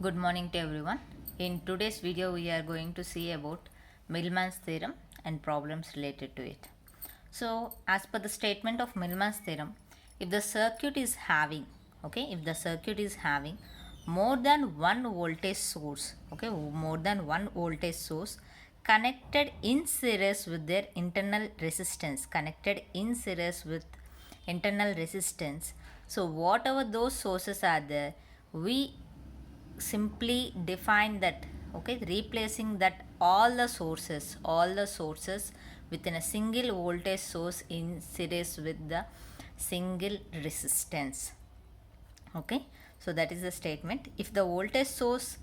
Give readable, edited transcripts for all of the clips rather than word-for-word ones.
Good morning to everyone. In today's video, we are going to see about Millman's theorem and problems related to it. So, as per the statement of Millman's theorem, if the circuit is having, if the circuit is having more than one voltage source, more than one voltage source connected in series with their internal resistance, So, whatever those sources are there, we simply define that, replacing that all the sources within a single voltage source in series with the single resistance. So that is the statement. If the voltage source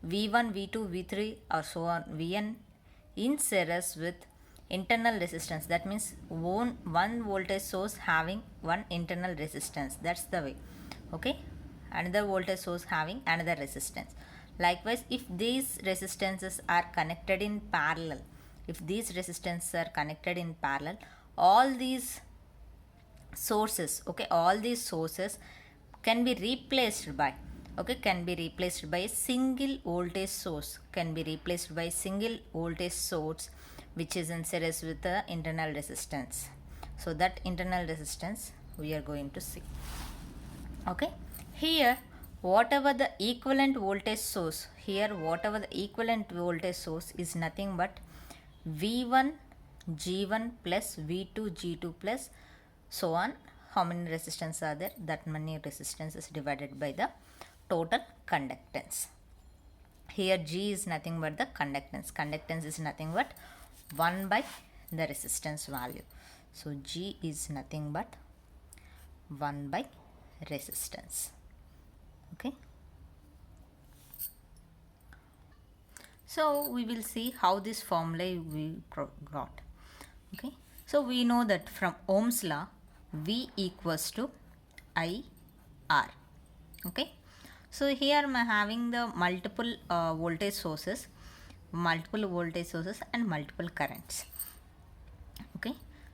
v1 v2 v3 or so on vn in series with internal resistance, that means one voltage source having one internal resistance, that's the way. Another voltage source having another resistance. Likewise, if these resistances are connected in parallel, all these sources can be replaced by a single voltage source which is in series with the internal resistance. So that internal resistance we are going to see. Here whatever the equivalent voltage source is nothing but V1 G1 plus V2 G2 plus so on. How many resistance are there? That many resistance is divided by the total conductance. Here G is nothing but the conductance. Conductance is nothing but 1 by the resistance value. So G is nothing but 1 by resistance. So we will see how this formula we got. So we know that from Ohm's law, V equals to I R. So here I am having the multiple voltage sources and multiple currents.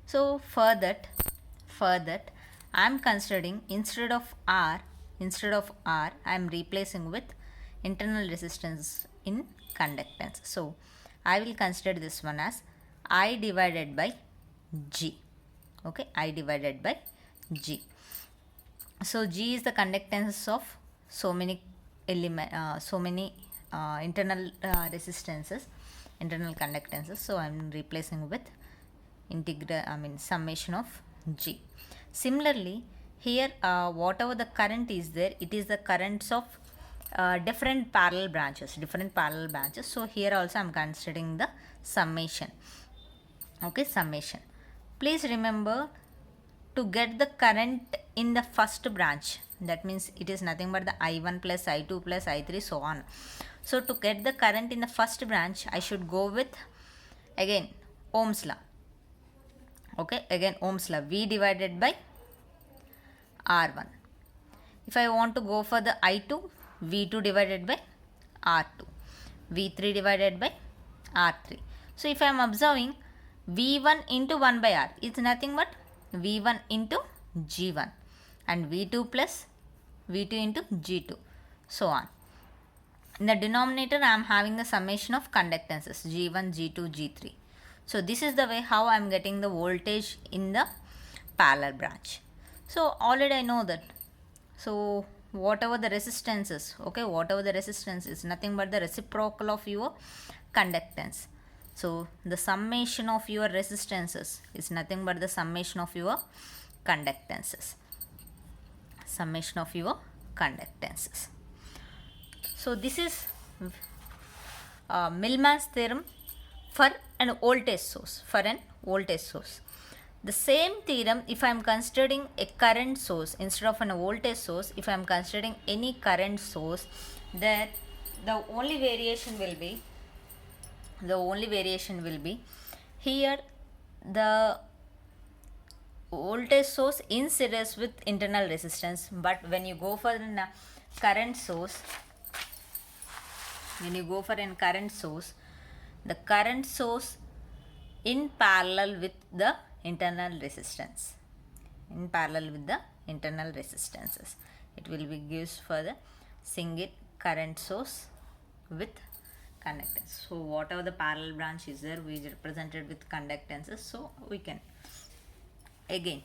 So for that I am considering instead of R I am replacing with internal resistance in conductance. So I will consider this one as I divided by G. I divided by G. So G is the conductance of so many internal resistances, internal conductances. So I am replacing with summation of G. Similarly, here whatever the current is there, it is the currents of different parallel branches. So here also I am considering the summation. Summation. Please remember to get the current in the first branch. That means it is nothing but the I1 plus I2 plus I3 so on. So to get the current in the first branch, I should go with again Ohm's law. Again Ohm's law, V divided by R1. If I want to go for the I2, V2 divided by R2, V3 divided by R3. So if I am observing V1 into 1 by R, it's nothing but V1 into G1 and V2 plus V2 into G2 so on. In the denominator I am having the summation of conductances G1, G2, G3. So this is the way how I am getting the voltage in the parallel branch. So already I know that. So whatever the resistance is, nothing but the reciprocal of your conductance. So the summation of your resistances is nothing but the summation of your conductances. So this is Millman's theorem for an voltage source. The same theorem, if I am considering a current source instead of a voltage source, if I am considering any current source, then the only variation will be here the voltage source in series with internal resistance. But when you go for a current source, the current source in parallel with the internal resistance. It will be used for the single current source with conductance. So whatever the parallel branch is there, we represented with conductances. So we can again,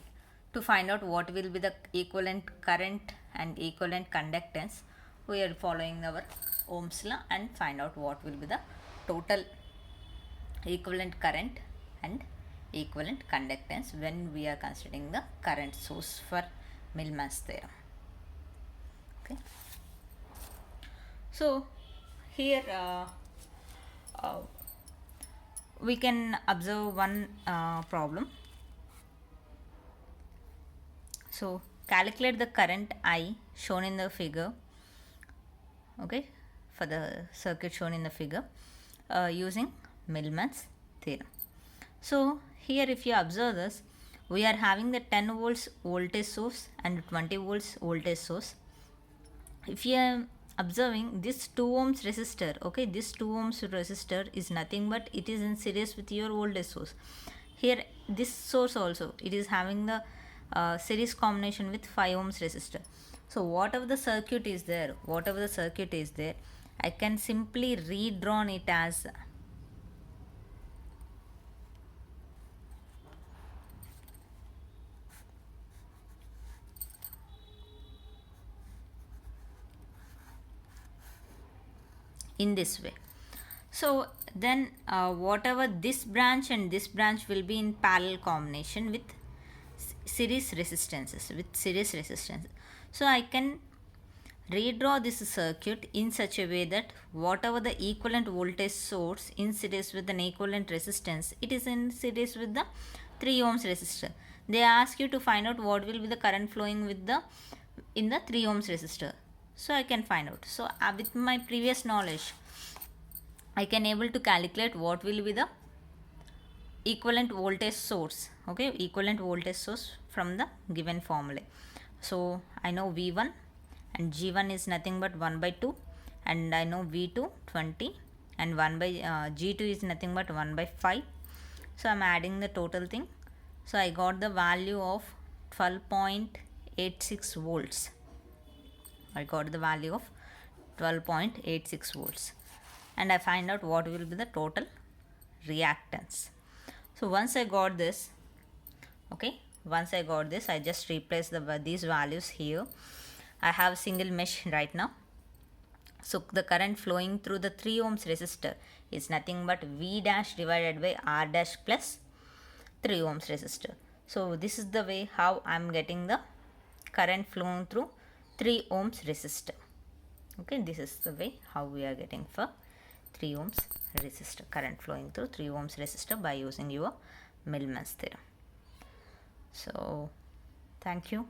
to find out what will be the equivalent current and equivalent conductance, we are following our Ohm's law and find out what will be the total equivalent current and equivalent conductance when we are considering the current source for Millman's theorem. Okay. So here we can observe one problem. So calculate the current I shown in the figure, okay, for the circuit shown in the figure using Millman's theorem. So here if you observe this, we are having the 10 volts voltage source and 20 volts voltage source. If you are observing this 2 ohms resistor, okay, this 2 ohms resistor is nothing but it is in series with your voltage source. Here this source also, it is having the series combination with 5 ohms resistor. So whatever the circuit is there, I can simply redraw it as in this way. So then whatever this branch and this branch will be in parallel combination with series resistances, so I can redraw this circuit in such a way that whatever the equivalent voltage source in series with an equivalent resistance, it is in series with the 3 ohms resistor. They ask you to find out what will be the current flowing with the in the 3 ohms resistor. So I can find out. So with my previous knowledge, I can able to calculate what will be the equivalent voltage source, okay, equivalent voltage source from the given formula. So I know V1 and G1 is nothing but 1 by 2, and I know V2 20 and 1 by G2 is nothing but 1 by 5. So I'm adding the total thing. So I got the value of 12.86 volts. I got the value of 12.86 volts, and I find out what will be the total reactance. So once I got this, okay, I just replace these values here. I have single mesh right now. So the current flowing through the 3 ohms resistor is nothing but V dash divided by R dash plus 3 ohms resistor. So this is the way how I am getting the current flowing through 3 ohms resistor. Okay, this is the way how we are getting for 3 ohms resistor, current flowing through 3 ohms resistor by using your Millman's theorem. So thank you.